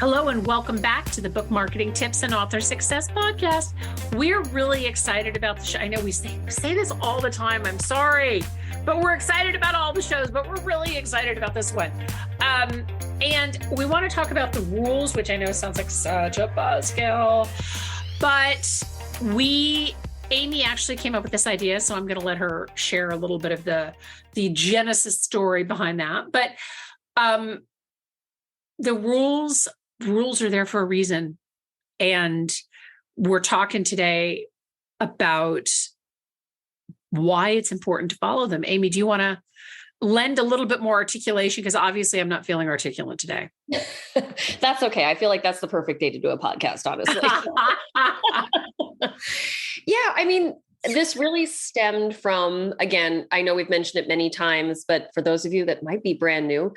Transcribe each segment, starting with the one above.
Hello and welcome back to the Book Marketing Tips and Author Success Podcast. We're really excited about the show. I know we say this all the time. I'm sorry, but we're excited about all the shows, but we're really excited about this one. And we want to talk about the rules, which I know sounds like such a buzzkill, but Amy actually came up with this idea, so I'm going to let her share a little bit of the genesis story behind that. But the rules are there for a reason. And we're talking today about why it's important to follow them. Amy, do you want to lend a little bit more articulation? Because obviously I'm not feeling articulate today. That's okay. I feel like that's the perfect day to do a podcast, honestly. Yeah, I mean, this really stemmed from, again, I know we've mentioned it many times, but for those of you that might be brand new,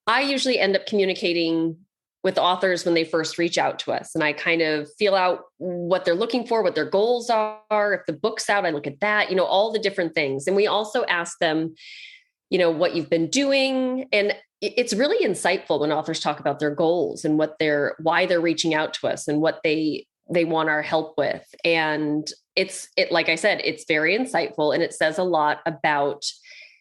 I usually end up communicating with authors when they first reach out to us. And I kind of feel out what they're looking for, what their goals are. If the book's out, I look at that, all the different things. And we also ask them, what you've been doing. And it's really insightful when authors talk about their goals and why they're reaching out to us and what they want our help with. And like I said, it's very insightful, and it says a lot about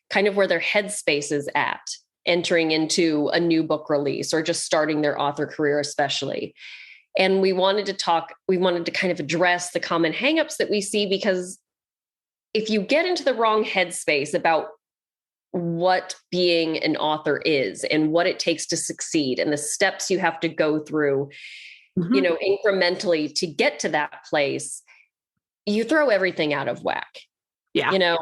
kind of where their headspace is at entering into a new book release or just starting their author career, especially. And we wanted to kind of address the common hangups that we see, because if you get into the wrong headspace about what being an author is and what it takes to succeed and the steps you have to go through, incrementally to get to that place, you throw everything out of whack. Yeah.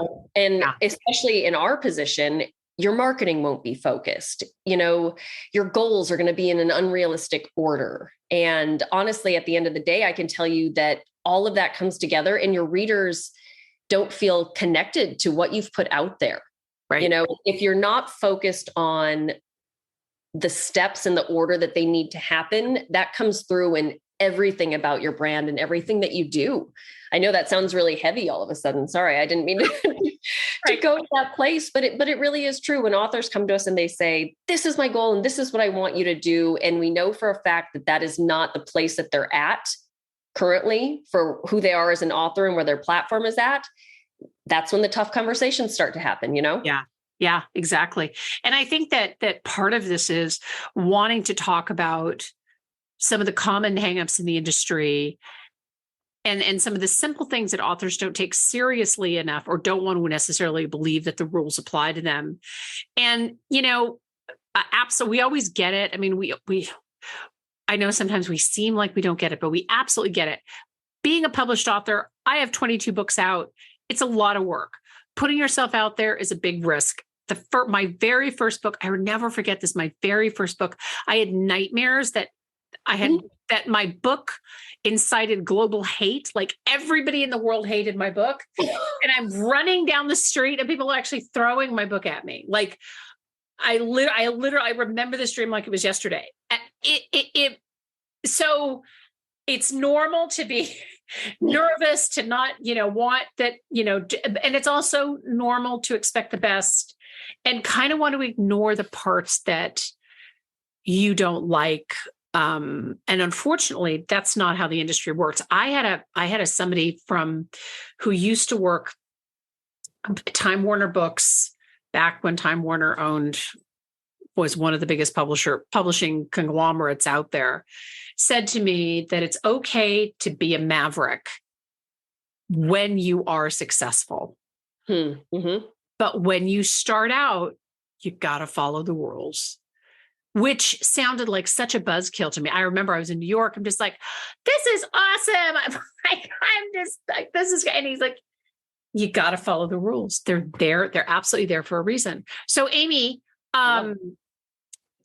Especially in our position, your marketing won't be focused. Your goals are going to be in an unrealistic order. And honestly, at the end of the day, I can tell you that all of that comes together and your readers don't feel connected to what you've put out there. Right. If you're not focused on the steps and the order that they need to happen, that comes through in everything about your brand and everything that you do. I know that sounds really heavy all of a sudden. Sorry, I didn't mean to go to that place, but it really is true. When authors come to us and they say, this is my goal and this is what I want you to do. And we know for a fact that that is not the place that they're at currently for who they are as an author and where their platform is at. That's when the tough conversations start to happen, Yeah, exactly. And I think that part of this is wanting to talk about some of the common hangups in the industry and some of the simple things that authors don't take seriously enough or don't want to necessarily believe that the rules apply to them. And, absolutely, we always get it. I mean, I know sometimes we seem like we don't get it, but we absolutely get it. Being a published author, I have 22 books out. It's a lot of work. Putting yourself out there is a big risk. My very first book, I would never forget this. My very first book, I had nightmares that that my book incited global hate. Like everybody in the world hated my book. And I'm running down the street and people are actually throwing my book at me. Like I remember this dream like it was yesterday. So it's normal to be nervous, to not, want that, and it's also normal to expect the best and kind of want to ignore the parts that you don't like. And unfortunately, that's not how the industry works. I had somebody who used to work at Time Warner Books back when Time Warner was one of the biggest publishing conglomerates out there, said to me that it's okay to be a maverick when you are successful. Mm-hmm. But when you start out, you got to follow the rules, which sounded like such a buzzkill to me. I remember I was in New York. I'm just like, this is awesome. I'm just like, this is, and he's like, you got to follow the rules. They're there. They're absolutely there for a reason. So Amy,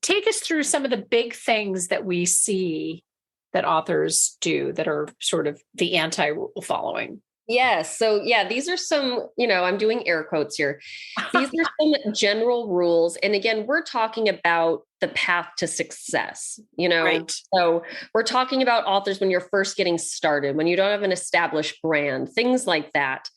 take us through some of the big things that we see that authors do that are sort of the anti-rule following. Yes. So these are some, I'm doing air quotes here. These are some general rules. And again, we're talking about the path to success, Right. So we're talking about authors when you're first getting started, when you don't have an established brand, things like that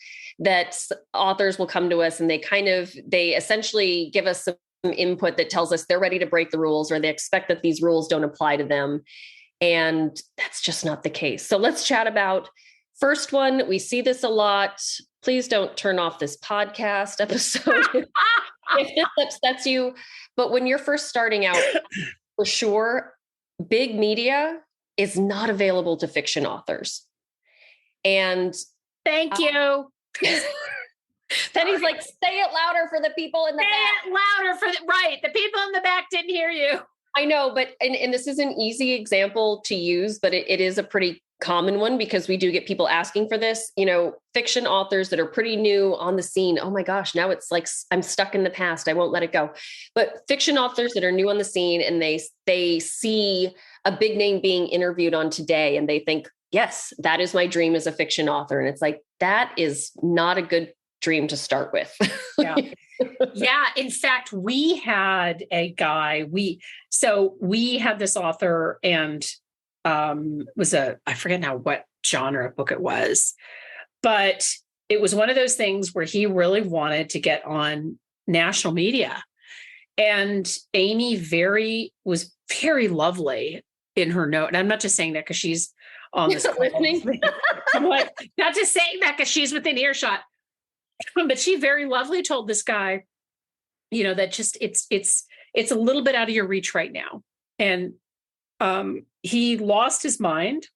authors will come to us and they essentially give us some input that tells us they're ready to break the rules or they expect that these rules don't apply to them. And that's just not the case. So let's chat about first one. We see this a lot. Please don't turn off this podcast episode if this upsets you. But when you're first starting out, for sure, big media is not available to fiction authors. And thank you. Penny's like, say it louder for the people in the back. Say it louder for the people in the back didn't hear you. I know, but, and this is an easy example to use, but it is a pretty common one because we do get people asking for this, fiction authors that are pretty new on the scene. Oh my gosh, now it's like, I'm stuck in the past. I won't let it go. But fiction authors that are new on the scene and they see a big name being interviewed on Today and they think, yes, that is my dream as a fiction author. And it's like, that is not a good dream to start with. Yeah. Yeah. In fact, we had a guy, we had this author and I forget now what genre of book it was, but it was one of those things where he really wanted to get on national media. And Amy was very lovely in her note. And I'm not just saying that because she's on this listening. I'm like, not just saying that because she's within earshot. But she very lovely told this guy, that just it's a little bit out of your reach right now. And he lost his mind.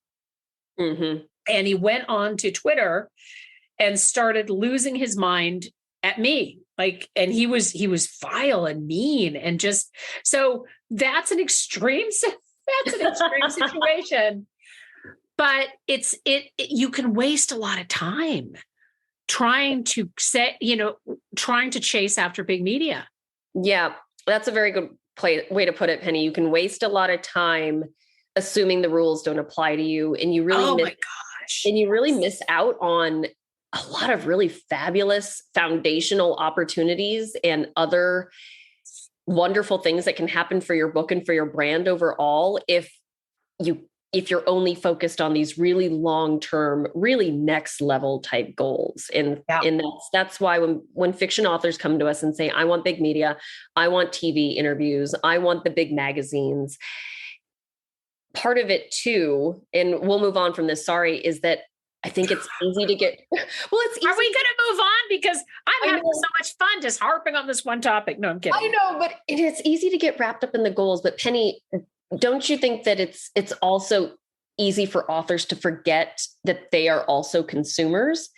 Mm-hmm. And he went on to Twitter and started losing his mind at me. And he was vile and mean and just, so that's an extreme situation. But you can waste a lot of time trying to chase after big media. Yeah, that's a very good way to put it, Penny. You can waste a lot of time assuming the rules don't apply to you. And you really miss out on a lot of really fabulous foundational opportunities and other wonderful things that can happen for your book and for your brand overall if you're only focused on these really long-term, really next level type goals. And that's why when fiction authors come to us and say, I want big media, I want TV interviews, I want the big magazines. Part of it too, and we'll move on from this, sorry, is that I think it's easy to get, it's easy. Are we going to move on? Because I'm having so much fun just harping on this one topic. No, I'm kidding. I know, but it's easy to get wrapped up in the goals. But Penny, don't you think that it's also easy for authors to forget that they are also consumers?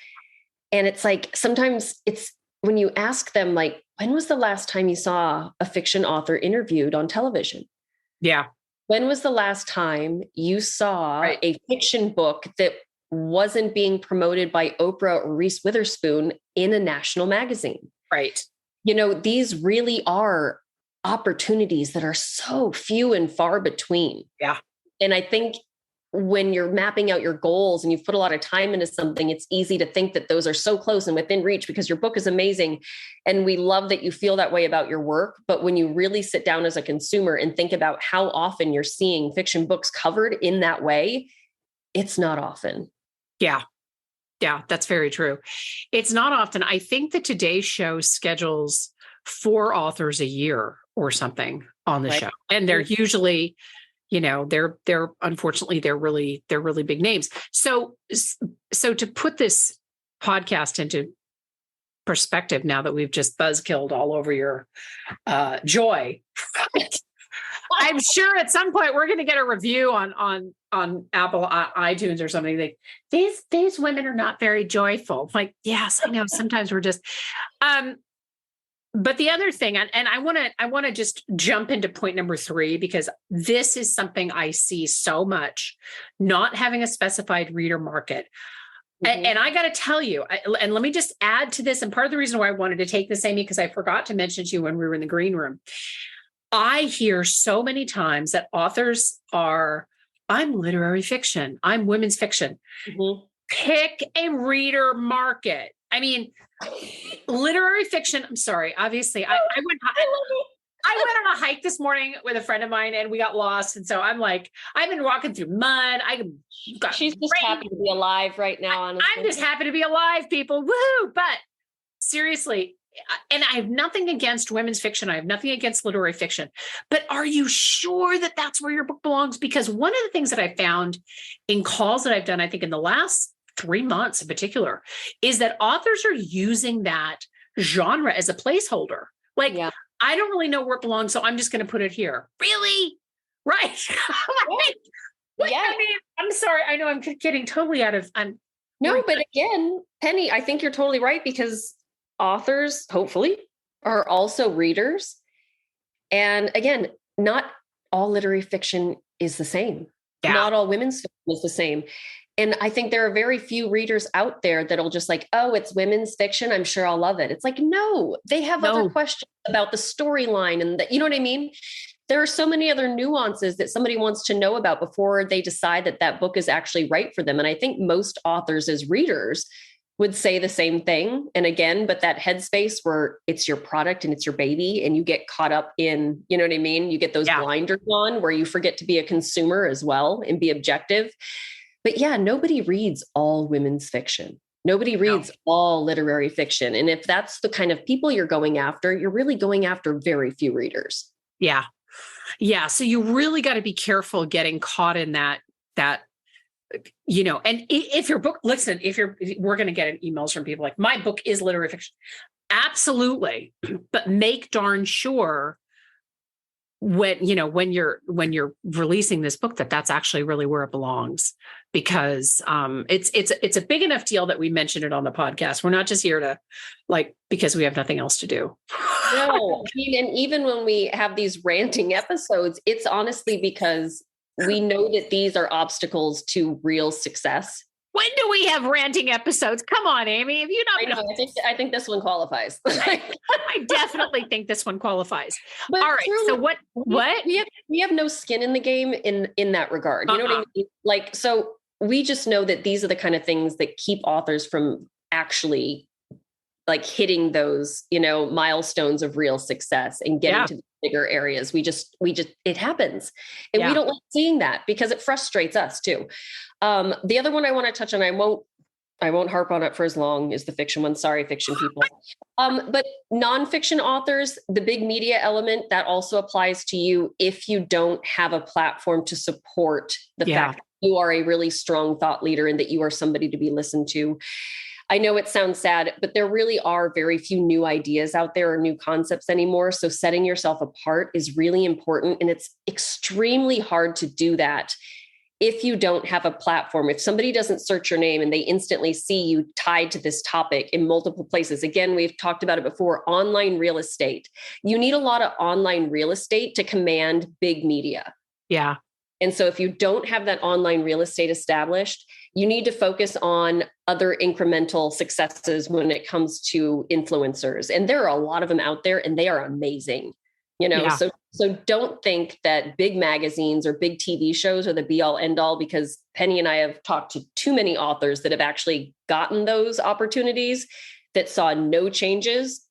And it's like, sometimes it's when you ask them, like, when was the last time you saw a fiction author interviewed on television? Yeah. When was the last time you saw a fiction book that wasn't being promoted by Oprah or Reese Witherspoon in a national magazine? Right. These really are opportunities that are so few and far between. Yeah. And I think when you're mapping out your goals and you've put a lot of time into something, it's easy to think that those are so close and within reach because your book is amazing. And we love that you feel that way about your work. But when you really sit down as a consumer and think about how often you're seeing fiction books covered in that way, it's not often. Yeah. Yeah, that's very true. It's not often. I think that Today's show schedules 4 authors a year or something on the show. And they're usually, they're unfortunately, they're really big names. So to put this podcast into perspective, now that we've just buzzkilled all over your joy, I'm sure at some point we're going to get a review on Apple iTunes or something. Like, these women are not very joyful. Like, yes, I know. Sometimes we're just, but the other thing, and I want to just jump into point number 3, because this is something I see so much, not having a specified reader market. Mm-hmm. And I got to tell you, and let me just add to this. And part of the reason why I wanted to take this, Amy, because I forgot to mention to you when we were in the green room, I hear so many times that authors I'm literary fiction, I'm women's fiction. Mm-hmm. Pick a reader market. I mean, literary fiction. I'm sorry. Obviously, I went on a hike this morning with a friend of mine and we got lost. And so I'm like, I've been walking through mud. She's just happy to be alive right now. Honestly. I'm just happy to be alive, people. Woo! But seriously, and I have nothing against women's fiction. I have nothing against literary fiction, but are you sure that that's where your book belongs? Because one of the things that I found in calls that I've done, I think in the last 3 months in particular, is that authors are using that genre as a placeholder. Like, Yeah. I don't really know where it belongs, so I'm just going to put it here. Really? Right. Yeah. I mean, I'm sorry. I know I'm getting totally out of, No, but again, Penny, I think you're totally right, because authors, hopefully, are also readers. And again, not all literary fiction is the same. Yeah. Not all women's fiction is the same. And I think there are very few readers out there that'll just like, oh, it's women's fiction, I'm sure I'll love it. It's like, no, they have other questions about the storyline and you know what I mean? There are so many other nuances that somebody wants to know about before they decide that that book is actually right for them. And I think most authors as readers would say the same thing. And again, but that headspace where it's your product and it's your baby and you get caught up in, you know what I mean? You get those blinders on where you forget to be a consumer as well and be objective. But yeah, nobody reads all women's fiction. Nobody reads all literary fiction. And if that's the kind of people you're going after, you're really going after very few readers. Yeah. Yeah. So you really got to be careful getting caught in that, you know, and if your book, listen, we're going to get emails from people like, my book is literary fiction. Absolutely. But make darn sure when you're releasing this book, that's actually really where it belongs, because it's a big enough deal that we mentioned it on the podcast. We're not just here to because we have nothing else to do. No, I mean, and even when we have these ranting episodes, it's honestly because we know that these are obstacles to real success. When do we have ranting episodes? Come on, Amy. Have you not? I think this one qualifies. I definitely think this one qualifies. But all right. Truly, so what? We have no skin in the game in that regard. You know what I mean? Like, so we just know that these are the kind of things that keep authors from actually hitting those, milestones of real success and getting to the bigger areas. We just, it happens. And we don't like seeing that because it frustrates us too. The other one I want to touch on, I won't harp on it for as long as the fiction one. Sorry, fiction people. But nonfiction authors, the big media element, that also applies to you if you don't have a platform to support the fact that you are a really strong thought leader and that you are somebody to be listened to. I know it sounds sad, but there really are very few new ideas out there or new concepts anymore. So setting yourself apart is really important. And it's extremely hard to do that if you don't have a platform. If somebody doesn't search your name and they instantly see you tied to this topic in multiple places. Again, we've talked about it before, online real estate. You need a lot of online real estate to command big media. Yeah. And so if you don't have that online real estate established, you need to focus on other incremental successes when it comes to influencers. And there are a lot of them out there and they are amazing, So don't think that big magazines or big TV shows are the be all end all, because Penny and I have talked to too many authors that have actually gotten those opportunities that saw no changes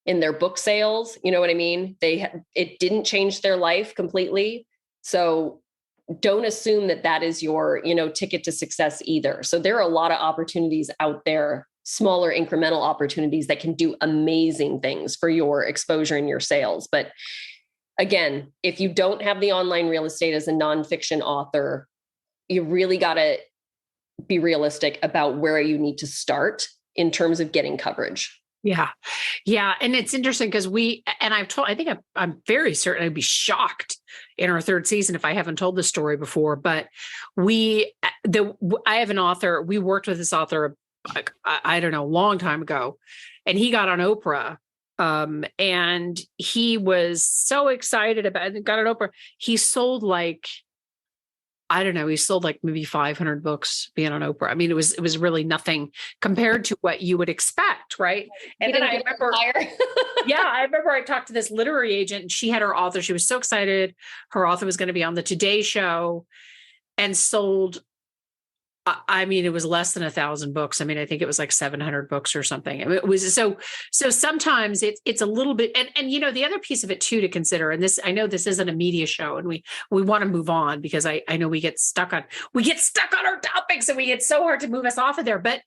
in their book sales. You know what I mean? It didn't change their life completely. So don't assume that is your, ticket to success either. So there are a lot of opportunities out there, smaller incremental opportunities that can do amazing things for your exposure and your sales. But again, if you don't have the online real estate as a nonfiction author, you really got to be realistic about where you need to start in terms of getting coverage. Yeah. Yeah. And it's interesting because I'm very certain I'd be shocked in our third season if I haven't told this story before, but I have an author, we worked with this author, I don't know, a long time ago, and he got on Oprah. And he was so excited about it, got on Oprah. He sold maybe 500 books being on Oprah. I mean, it was really nothing compared to what you would expect. Right. And then I remember, I remember I talked to this literary agent and she had her author. She was so excited. Her author was going to be on the Today Show and sold, it was less than 1,000 books. I think it was like 700 books or something. It was so sometimes it's a little bit, and the other piece of it too to consider, and this, I know this isn't a media show and we want to move on because I know we get stuck on our topics and it's so hard to move us off of there. But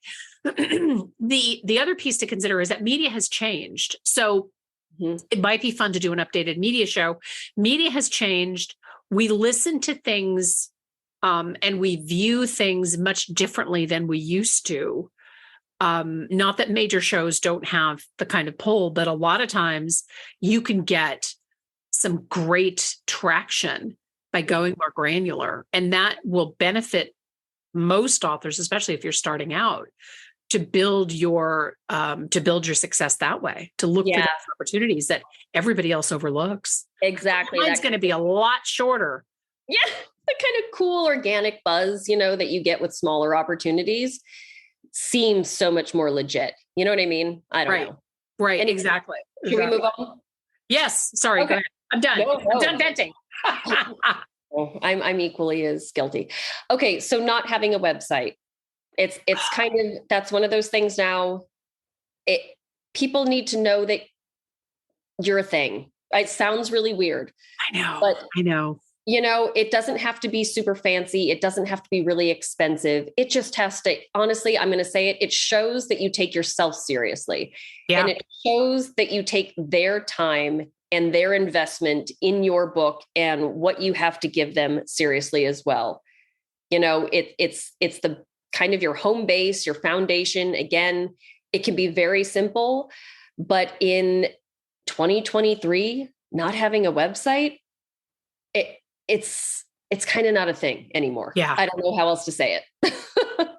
The other piece to consider is that media has changed. So it might be fun to do an updated media show. Media has changed. We listen to things and we view things much differently than we used to. Not that major shows don't have the kind of pull, but a lot of times you can get some great traction by going more granular. And that will benefit most authors, especially if you're starting out, to build your success that way, to look for those opportunities that everybody else overlooks. Exactly. Mine's going to be a lot shorter. Yeah. The kind of cool organic buzz, that you get with smaller opportunities seems so much more legit. You know what I mean? I don't know. Right. And exactly. Should we move on? Yes. Sorry. Okay. Go ahead. I'm done. No. I'm done venting. I'm equally as guilty. Okay. So not having a website. It's kind of, that's one of those things now. People need to know that you're a thing. It sounds really weird. I know. It doesn't have to be super fancy. It doesn't have to be really expensive. It just has to, honestly, I'm going to say it. It shows that you take yourself seriously. Yeah. And it shows that you take their time and their investment in your book and what you have to give them seriously as well. It's the kind of your home base, your foundation. Again, it can be very simple, but in 2023, not having a website, it's kind of not a thing anymore. Yeah. I don't know how else to say it.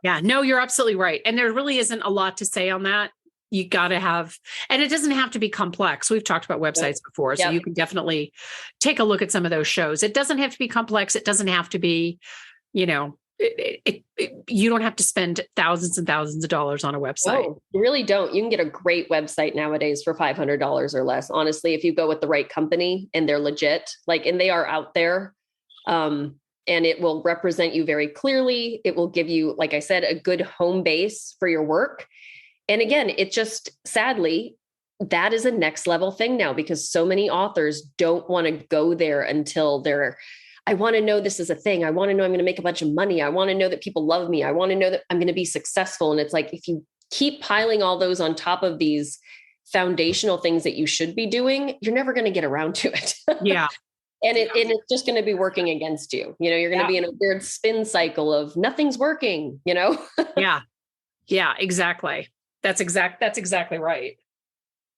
Yeah, no, you're absolutely right. And there really isn't a lot to say on that. You got to have, and it doesn't have to be complex. We've talked about websites before, so you can definitely take a look at some of those shows. It doesn't have to be complex. It doesn't have to be, you don't have to spend thousands and thousands of dollars on a website. Oh, you really don't. You can get a great website nowadays for $500 or less. Honestly, if you go with the right company and they're legit, and they are out there, and it will represent you very clearly. It will give you, like I said, a good home base for your work. And again, it just, sadly, that is a next level thing now, because so many authors don't want to go there until I want to know this is a thing. I want to know I'm going to make a bunch of money. I want to know that people love me. I want to know that I'm going to be successful. And it's like, if you keep piling all those on top of these foundational things that you should be doing, you're never going to get around to it. Yeah. And it's just going to be working against you. You're going to be in a weird spin cycle of nothing's working, Yeah. Yeah, exactly. That's exactly right.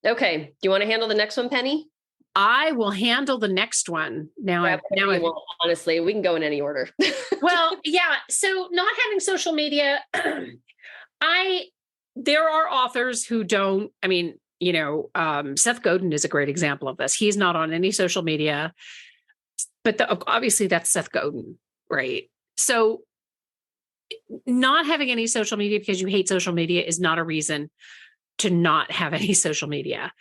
Okay. Do you want to handle the next one, Penny? I will handle the next one. Honestly, we can go in any order. Well, yeah. So not having social media, there are authors who don't, Seth Godin is a great example of this. He's not on any social media, but obviously that's Seth Godin, right? So not having any social media because you hate social media is not a reason to not have any social media.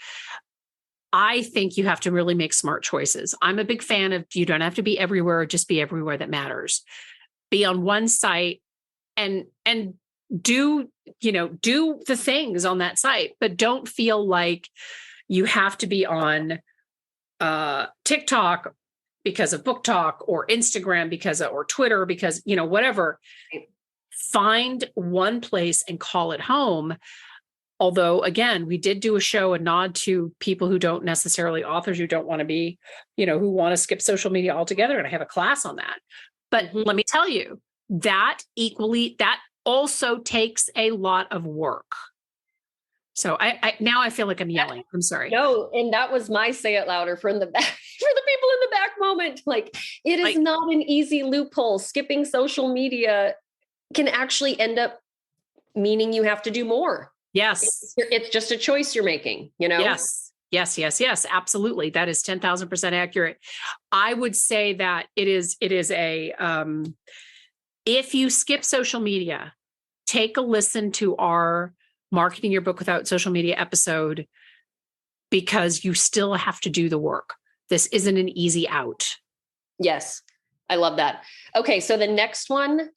I think you have to really make smart choices. I'm a big fan of, you don't have to be everywhere, just be everywhere that matters. Be on one site and do the things on that site, but don't feel like you have to be on TikTok because of book talk, or Instagram or Twitter because, whatever. Find one place and call it home. Although, again, we did do a nod to people who don't necessarily, authors who don't want to be, who want to skip social media altogether. And I have a class on that. But let me tell you, that also takes a lot of work. So now I feel like I'm yelling. I'm sorry. No, and that was my say it louder from the back, for the people in the back moment. It is not an easy loophole. Skipping social can actually end up meaning you have to do more. Yes. It's just a choice you're making, Yes. Absolutely. That is 10,000% accurate. I would say that it is if you skip social media, take a listen to our Marketing Your Book Without Social Media episode, because you still have to do the work. This isn't an easy out. Yes. I love that. Okay. So the next one,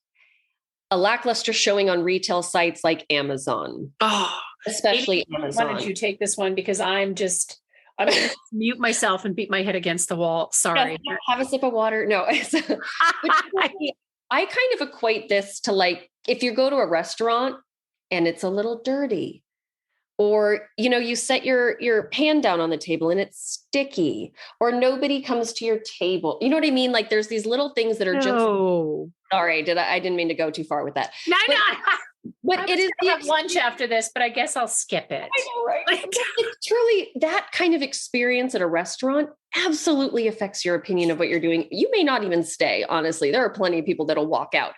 a lackluster showing on retail sites like Amazon. Oh, especially Amazon. Why don't you take this one? Because I'm going to mute myself and beat my head against the wall. Sorry. Have a sip of water. No. I kind of equate this to if you go to a restaurant and it's a little dirty. Or, you set your pan down on the table and it's sticky, or nobody comes to your table. You know what I mean? Like there's these little things that are just, sorry, I didn't mean to go too far with that. No, but it is have lunch after this, but I guess I'll skip it. I know, right? It's truly that kind of experience at a restaurant absolutely affects your opinion of what you're doing. You may not even stay, honestly. There are plenty of people that'll walk out.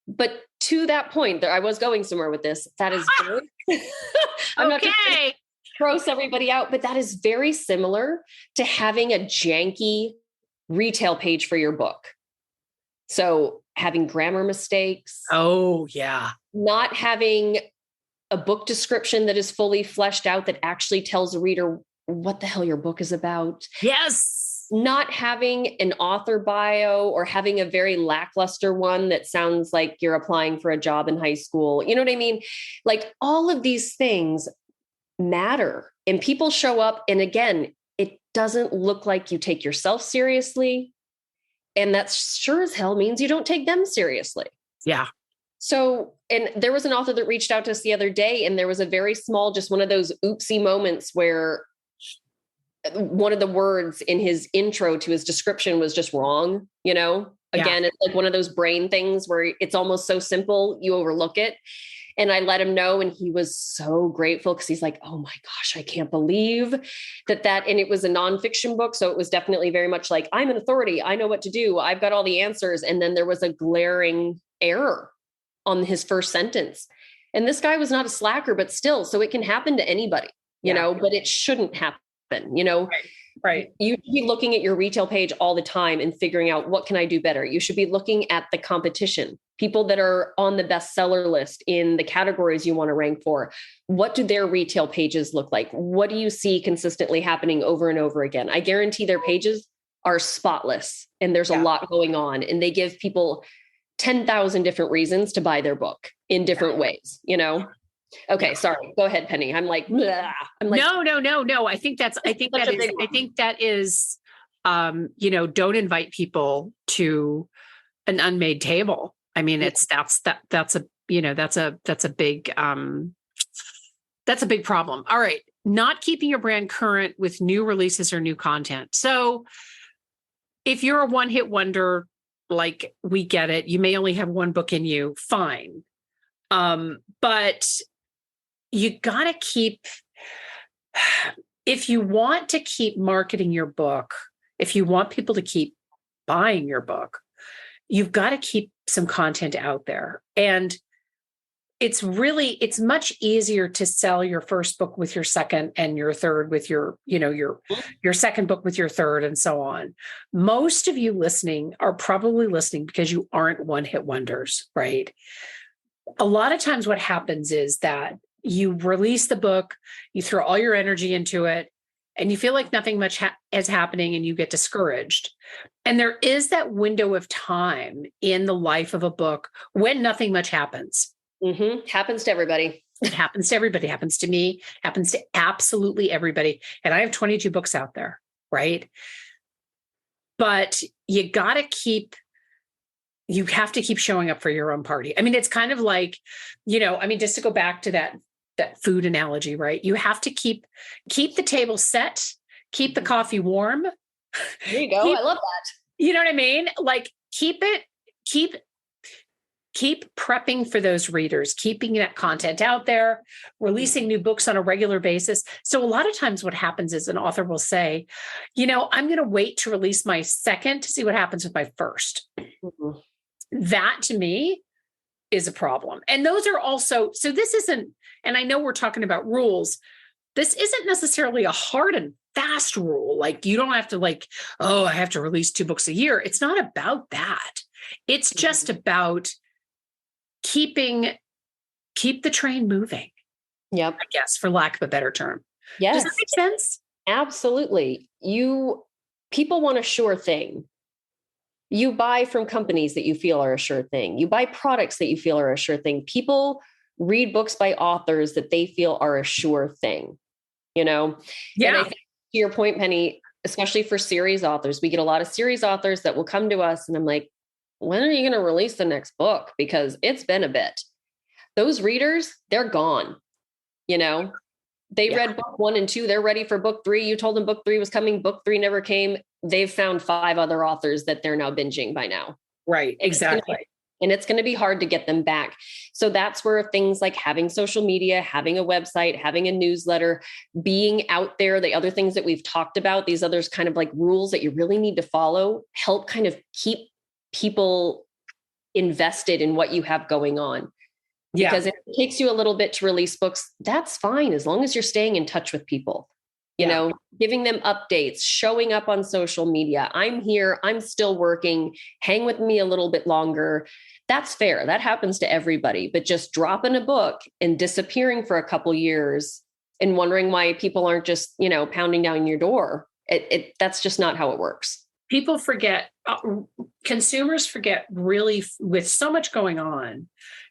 But to that point, I was going somewhere with this. That is very, I'm not trying to gross everybody out, but that is very similar to having a janky retail page for your book. So having grammar mistakes. Oh, yeah. Not having a book description that is fully fleshed out that actually tells the reader what the hell your book is about. Yes. Not having an author bio, or having a very lackluster one that sounds like you're applying for a job in high school. You know what I mean? Like all of these things matter, and people show up. And again, it doesn't look like you take yourself seriously. And that sure as hell means you don't take them seriously. Yeah. So, and there was an author that reached out to us the other day, and there was a very small, just one of those oopsie moments where one of the words in his intro to his description was just wrong. Again, It's like one of those brain things where it's almost so simple, you overlook it. And I let him know, and he was so grateful because he's like, oh my gosh, I can't believe that. And it was a nonfiction book. So it was definitely very much like, I'm an authority. I know what to do. I've got all the answers. And then there was a glaring error on his first sentence. And this guy was not a slacker, but still, so it can happen to anybody, but it shouldn't happen, Right. You should be looking at your retail page all the time and figuring out, what can I do better? You should be looking at the competition, people that are on the bestseller list in the categories you want to rank for. What do their retail pages look like? What do you see consistently happening over and over again? I guarantee their pages are spotless, and there's a lot going on, and they give people 10,000 different reasons to buy their book in different ways, Okay, sorry. Go ahead, Penny. I'm like, no. I think that is, don't invite people to an unmade table. I mean, that's a big problem. All right. Not keeping your brand current with new releases or new content. So if you're a one-hit wonder, like, we get it. You may only have one book in you. Fine. But you got to keep, if you want to keep marketing your book, if you want people to keep buying your book, you've got to keep some content out there. And it's much easier to sell your first book with your second, and your third with your second book with your third, and so on. Most of you listening are probably listening because you aren't one-hit wonders, right? A lot of times what happens is that you release the book, you throw all your energy into it, and you feel like nothing much is happening, and you get discouraged. And there is that window of time in the life of a book when nothing much happens. Mm-hmm. Happens to everybody. It happens to everybody. Happens to me. Happens to absolutely everybody. And I have 22 books out there, right? But you have to keep showing up for your own party. I mean, it's kind of like, just to go back to that food analogy, right? You have to keep the table set, keep the coffee warm. There you go. I love that. You know what I mean? Like, keep prepping for those readers, keeping that content out there, releasing new books on a regular basis. So a lot of times what happens is an author will say, I'm going to wait to release my second to see what happens with my first. Mm-hmm. That to me is a problem. And those are also, so this isn't, and I know we're talking about rules. This isn't necessarily a hard and fast rule. Like, you don't have to I have to release 2 books a year. It's not about that. It's just about keep the train moving. Yep. I guess, for lack of a better term. Yes. Does that make sense? Absolutely. People want a sure thing. You buy from companies that you feel are a sure thing. You buy products that you feel are a sure thing. People read books by authors that they feel are a sure thing, Yeah. And I think, to your point, Penny, especially for series authors, we get a lot of series authors that will come to us, and I'm like, when are you going to release the next book? Because it's been a bit. those readers, they're gone. They read book 1 and 2. They're ready for book 3. You told them book 3 was coming. Book 3 never came. They've found 5 other authors that they're now binging by now. Right. Exactly. And it's going to be hard to get them back. So that's where things like having social media, having a website, having a newsletter, being out there, the other things that we've talked about, these others kind of like rules that you really need to follow, help kind of keep people invested in what you have going on. Because if it takes you a little bit to release books, that's fine, as long as you're staying in touch with people, giving them updates, showing up on social media. I'm here, I'm still working, hang with me a little bit longer. That's fair. That happens to everybody. But just dropping a book and disappearing for a couple years and wondering why people aren't just, pounding down your door, that's just not how it works. People forget, consumers forget really, with so much going on,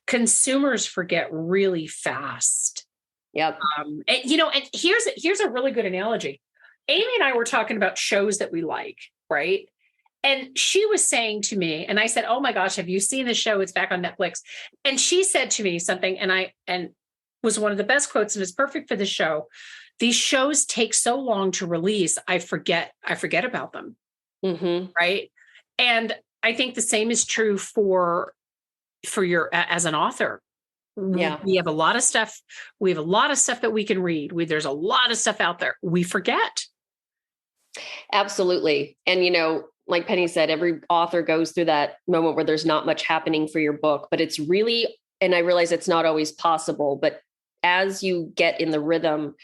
consumers forget really fast. Yep. And here's a really good analogy. Amy and I were talking about shows that we like, right? And she was saying to me, and I said, "Oh my gosh, have you seen the show? It's back on Netflix." And she said to me something, and was one of the best quotes, and is perfect for the show. These shows take so long to release, I forget about them. Mm-hmm. Right. And I think the same is true for your, as an author. Yeah. We have a lot of stuff. We have a lot of stuff that we can read. There's a lot of stuff out there. We forget. Absolutely. And, like Penny said, every author goes through that moment where there's not much happening for your book, but it's really, and I realize it's not always possible, but as you get in the rhythm,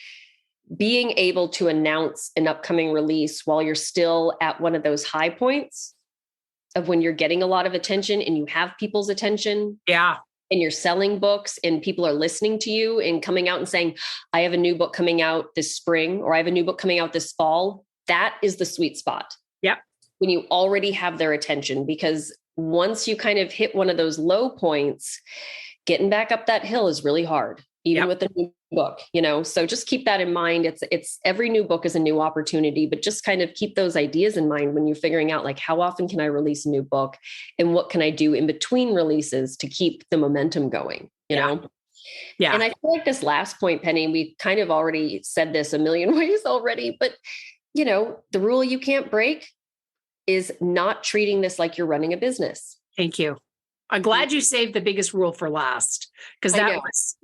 being able to announce an upcoming release while you're still at one of those high points of when you're getting a lot of attention and you have people's attention. Yeah. And you're selling books and people are listening to you and coming out and saying, I have a new book coming out this spring, or I have a new book coming out this fall. That is the sweet spot. Yep. When you already have their attention, because once you kind of hit one of those low points, getting back up that hill is really hard, even with a new book, so just keep that in mind. It's every new book is a new opportunity, but just kind of keep those ideas in mind when you're figuring out, like, how often can I release a new book and what can I do in between releases to keep the momentum going, know? Yeah. And I feel like this last point, Penny, we kind of already said this a million ways already, but the rule you can't break is not treating this like you're running a business. Thank you. I'm glad you saved the biggest rule for last, because that was,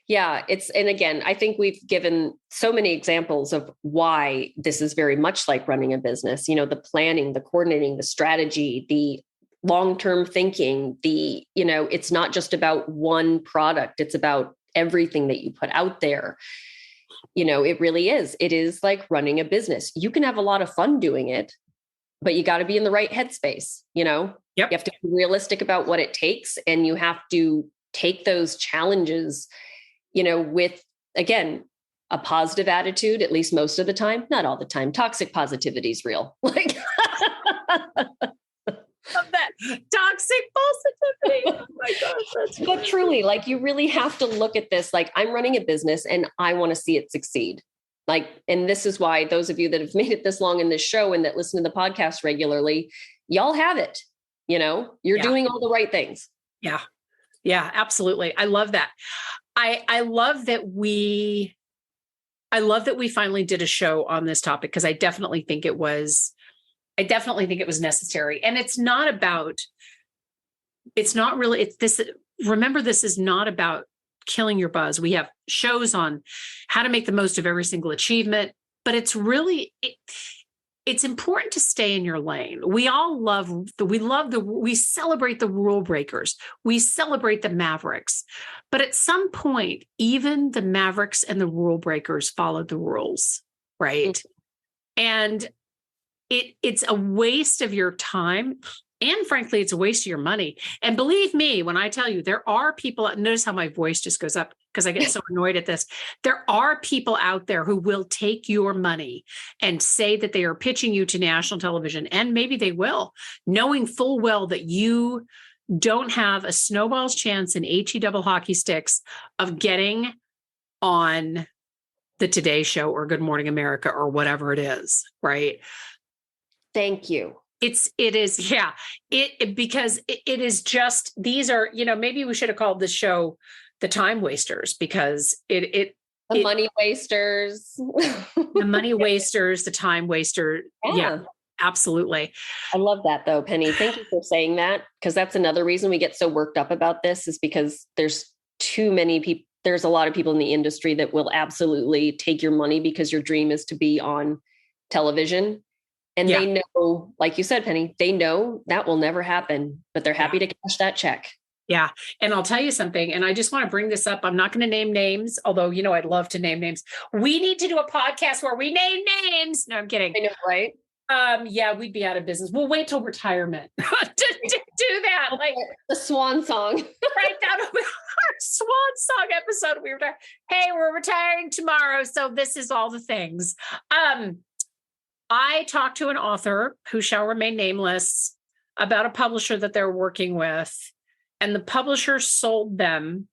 Yeah, and again, I think we've given so many examples of why this is very much like running a business, the planning, the coordinating, the strategy, the long-term thinking, it's not just about one product. It's about everything that you put out there. It really is. It is like running a business. You can have a lot of fun doing it, but you got to be in the right headspace. Yep. You have to be realistic about what it takes, and you have to take those challenges with, again, a positive attitude, at least most of the time, not all the time. Toxic positivity is real. Like of that toxic positivity. Oh my gosh. That's but truly, like, you really have to look at this, like, I'm running a business and I want to see it succeed. Like, and this is why those of you that have made it this long in this show and that listen to the podcast regularly, y'all have it, you're doing all the right things. Yeah. Yeah, absolutely. I love that. I love that we finally did a show on this topic, because I definitely think it was necessary. And it's not really, remember, this is not about killing your buzz. We have shows on how to make the most of every single achievement, but it's really, it's important to stay in your lane. We all we celebrate the rule breakers. We celebrate the mavericks, but at some point, even the mavericks and the rule breakers followed the rules, right? Mm-hmm. And it's a waste of your time. And frankly, it's a waste of your money. And believe me, when I tell you, there are people, notice how my voice just goes up because I get so annoyed at this. There are people out there who will take your money and say that they are pitching you to national television. And maybe they will, knowing full well that you don't have a snowball's chance in HE double hockey sticks of getting on the Today Show or Good Morning America or whatever it is, right? Thank you. Because it is just, these are, maybe we should have called this show The Time Wasters, because the money wasters, the money wasters, the time waster. Yeah, absolutely. I love that though, Penny. Thank you for saying that, because that's another reason we get so worked up about this, is because there's too many people. There's a lot of people in the industry that will absolutely take your money because your dream is to be on television. And they know, like you said, Penny, they know that will never happen, but they're happy to cash that check. Yeah. And I'll tell you something, and I just want to bring this up. I'm not going to name names, although, I'd love to name names. We need to do a podcast where we name names. No, I'm kidding. I know, right? Yeah, we'd be out of business. We'll wait till retirement to do that. Like the swan song. Right. That would be our swan song episode. Hey, we're retiring tomorrow. So this is all the things. I talked to an author who shall remain nameless about a publisher that they're working with, and the publisher sold them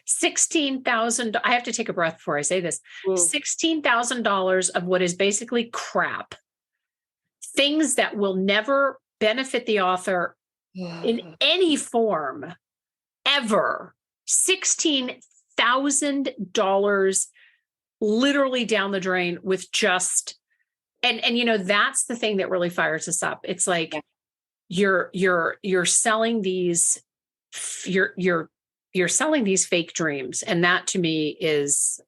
$16,000. I have to take a breath before I say this. $16,000 of what is basically crap, things that will never benefit the author in any form ever. $16,000 literally down the drain with just. And that's the thing that really fires us up. It's like you're selling these, you're selling these fake dreams. And that to me is,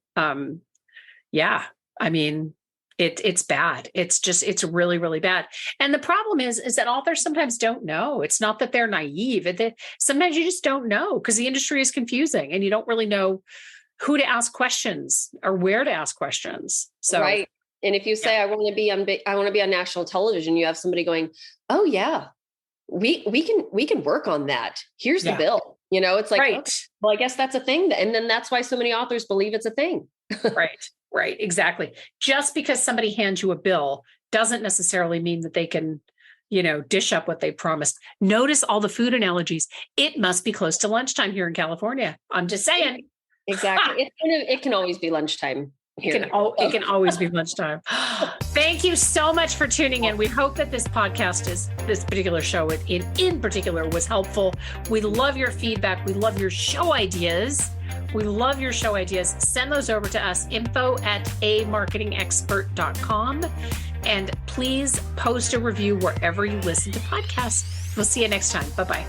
it's bad. It's really, really bad. And the problem is that authors sometimes don't know. It's not that they're naive. Sometimes you just don't know, because the industry is confusing and you don't really know who to ask questions or where to ask questions. So, right. And if you say, I want to be on national television, you have somebody going, oh yeah, we can work on that. Here's the bill. It's like, right. Okay, well, I guess that's a thing. And then that's why so many authors believe it's a thing. Right. Exactly. Just because somebody hands you a bill doesn't necessarily mean that they can, dish up what they promised. Notice all the food analogies. It must be close to lunchtime here in California. I'm just saying. Exactly. It can always be lunchtime. It can always be lunchtime. Thank you so much for tuning in. We hope that this particular show in particular was helpful. We love your feedback. We love your show ideas. Send those over to us, info@amarketingexpert.com. And please post a review wherever you listen to podcasts. We'll see you next time. Bye-bye.